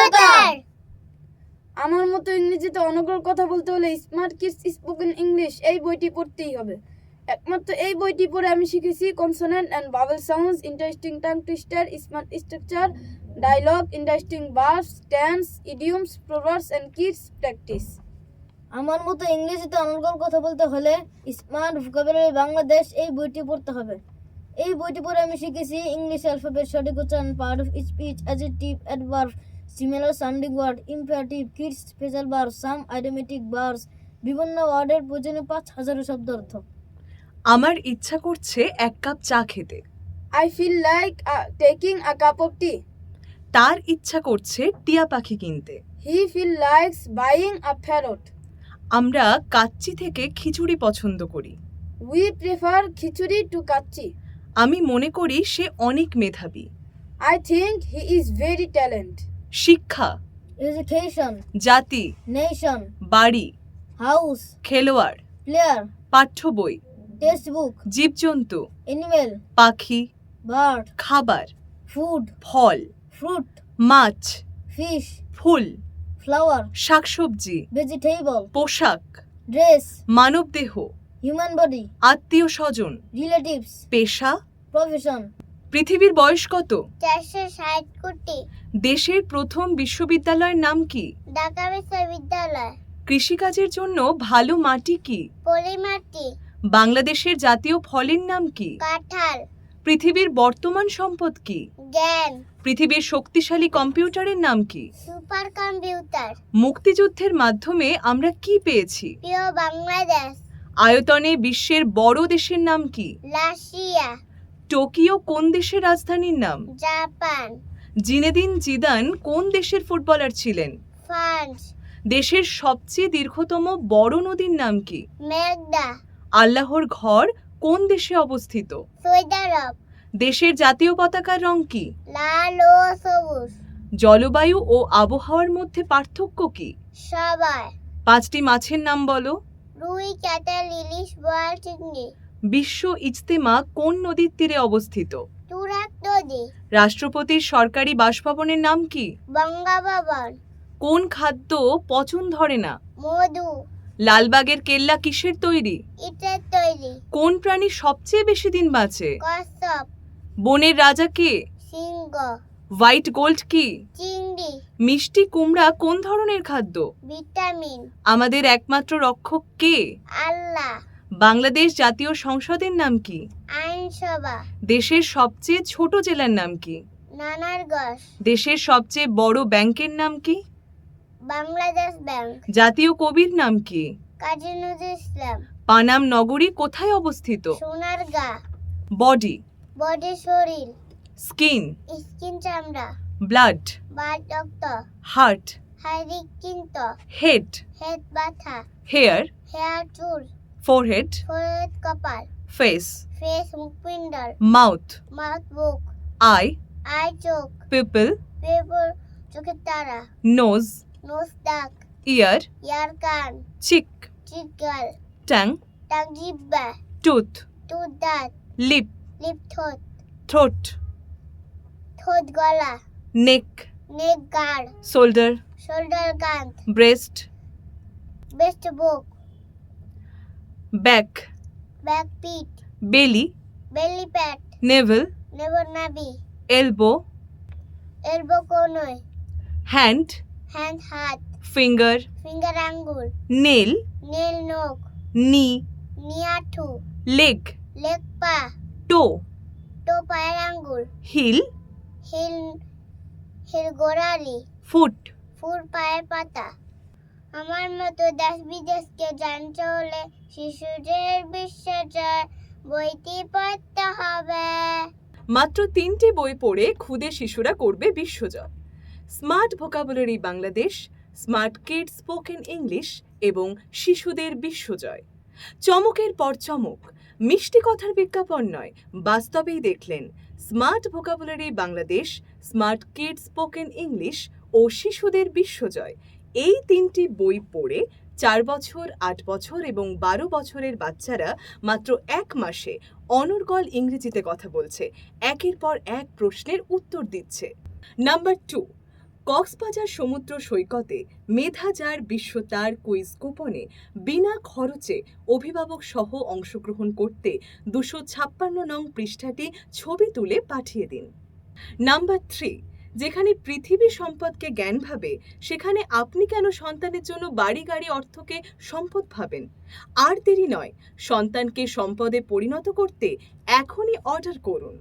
Computer. আমার মতো ইংরেজিতে অনর্গল কথা বলতে হলে স্মার্ট কিডস স্পোকেন ইংলিশ এই বইটি পড়তেই হবে। একমাত্র এই বইটি পড়ে আমি শিখেছি consonant and vowel sounds, interesting tongue twister, smart structure, dialogue, interesting verbs, tense, idioms, proverbs and kids practice. আমার মতো ইংরেজিতে অনর্গল কথা বলতে হলে স্মার্ট ভোকাবুলারি বাংলাদেশ এই বইটি পড়তে হবে। এই বইটি পড়ে আমি শিখেছি ইংলিশ অ্যালফাবেট, সঠিক উচ্চারণ, part of speech, adjective, adverb, similar sounding word, imperative, kids special verb, some identic verbs, বিভিন্ন ওয়ার্ডের প্রয়োজনীয় 5000 শব্দ অর্থ। আমার ইচ্ছা করছে এক কাপ চা খেতে। I feel like taking a cup of tea. তার ইচ্ছা করছে টিয়া পাখি কিনতে। He feel likes buying a parrot. আমরা কাচ্চি থেকে খিচুড়ি পছন্দ করি। We prefer khichuri to kacchi. আমি মনে করি সে অনেক মেধাবী। I think he is very talent. শিক্ষা, এডুকেশন, জাতি, নেশন, বাড়ি, হাউস, খেলোয়াড়, প্লেয়ার, পাঠ্য বই, টেক্সট বুক, জীবজন্তু, এনিমেল, পাখি, বার্ড, খাবার, ফুড, ফল, ফ্রুট, মাছ, ফিশ, ফুল, ফ্লাওয়ার, শাকসবজি, ভেজিটেবল, পোশাক, ড্রেস, মানবদেহ, হিউম্যান বডি, আত্মীয় স্বজন, রিলেটিভস, পেশা। প্রফেশন। পৃথিবীর বয়স কত? 460 কোটি। দেশের প্রথম বিশ্ববিদ্যালয়ের নাম কি? ঢাকা বিশ্ববিদ্যালয়। কৃষিকাজের জন্য ভালো মাটি কি? পলিমাটি। বাংলাদেশের জাতীয় ফলের নাম কি? কাঁঠাল। পৃথিবীর বর্তমান সম্পদ কি? জ্ঞান। পৃথিবীর শক্তিশালী কম্পিউটারের নাম কি? Super computer. মুক্তিযুদ্ধের মাধ্যমে আমরা কি পেয়েছি? প্রিয় বাংলাদেশ। আয়তনে বিশ্বের বড় দেশের নাম কি? রাশিয়া। টোকিও কোন দেশের রাজধানীর নাম? জাপান। জিনেদিন জিদান কোন দেশের ফুটবলার ছিলেন? ফ্রান্স। দেশের সবচেয়ে দীর্ঘতম বড় নদীর নাম কি? মেঘনা। আল্লাহর ঘর কোন দেশে অবস্থিত? সৌদি আরব। দেশের জাতীয় পতাকার রং কি? লাল ও সবুজ। জলবায়ু ও আবহাওয়ার মধ্যে পার্থক্য কি? সবাই। 5টি মাছের নাম বলো। রুই, কাতল, ইলিশ, বোয়াল, চিংড়ি। বিশ্ব ইজতেমা কোন নদীর তীরে অবস্থিত? তুরাগ নদী। রাষ্ট্রপতির সরকারি বাসভবনের নাম কি? বঙ্গভবন। কোন খাদ্য পচন ধরে না? মধু। লালবাগের কেল্লা কিসের তৈরি? ইটের তৈরি। কোন প্রাণী সবচেয়ে বেশি দিন বাঁচে? কচ্ছপ। বনের রাজা কে? সিংহ। হোয়াইট গোল্ড কি? চিংড়ি। মিষ্টি কুমড়া কোন ধরনের খাদ্য? ভিটামিন। আমাদের একমাত্র রক্ষক কে? আল্লাহ। বাংলাদেশ জাতীয় সংসদের নাম কি? আইনসভা। দেশের সবচেয়ে ছোট জেলার নাম কি? নানারগঞ্জ। দেশের সবচেয়ে বড় ব্যাংকের নাম কি? বাংলাদেশ ব্যাংক। জাতীয় কবির নাম কি? কাজী নজরুল ইসলাম। পানাম নগরী কোথায় অবস্থিত? সোনারগাঁ। বডি, বডি শরীর। স্কিন, স্কিন চামড়া। ব্লাড, বাত রক্ত। হার্ট, হৃৎপিণ্ড। হেড, হেড ব্যথা। হেয়ার, হেয়ার চুল। ফোরহেড, ফোrehead কপাল। ফেস, ফেস মুখপিণ্ডল। মাউথ, মাউথ বুক। আই, আই চোখ। পিপল, পেপর চোখের তারা। নোজ, নোজ দাগ। ইয়ার, ইয়ার কান। চিক, চিক গাল। টাং, টাং জিহ্বা। টুথ, টুথ দাঁত। লিপ, লিপ ঠোঁট। থ্রোট, ঠোঁট গলা। নেক, নেক গাড়। শোল্ডার, শোল্ডার কাঁধ। ব্রেস্ট, বেস্ট বুক। ব্যাক, ব্যাক পিঠ। বেলি, বেলি প্যাট। নেভেল, নেবর নাভি। এলবো, এলবো কোনয়। হ্যান্ড, হ্যান্ড হাত। ফিঙ্গার, ফিঙ্গার আঙ্গুল। নেল, নেল নখ। নি, নিয়াঠু। লেগ, লেগ পা। টো, টো পায়ের আঙ্গুল। হিল, হিল হিল গোড়ালি। ফুট। ফুল পায়ের পাতা। আমার মতো দেশ বিদেশকে জানতে হলে শিশুদের বিশ্বজয় বইটি পড়তে হবে। মাত্র 3টি বই পড়ে খুদে শিশুরা করবে বিশ্বজয়। Smart vocabulary Bangladesh, smart kids spoken English এবং শিশুদের বিশ্বজয়। চমকের পর চমক, মিষ্টি কথার বিজ্ঞাপন নয়, বাস্তবেই দেখলেন smart vocabulary Bangladesh, smart kids spoken English ও শিশুদের বিশ্বজয়। এই 3টি বই পড়ে 4 বছর, 8 বছর এবং 12 বছরের বাচ্চারা মাত্র 1 মাসে অনর্গল ইংরেজিতে কথা বলছে, একের পর এক প্রশ্নের উত্তর দিচ্ছে। নাম্বার 2, কক্সবাজার সমুদ্র সৈকতে মেধাজার বিশ্বতার কুইজ কুপনে বিনা খরচে অভিভাবক সহ অংশগ্রহণ করতে 256 নং পৃষ্ঠাটি ছবি তুলে পাঠিয়ে দিন। নাম্বার 3, যেখানে পৃথিবী সম্পদকে জ্ঞান ভাবে, সেখানে আপনি কেন সন্তানের জন্য বাড়ি গাড়ি অর্থকে সম্পদ ভাবেন? আর দেরি নয়, সন্তানকে সম্পদে পরিণত করতে এখনই অর্ডার করুন।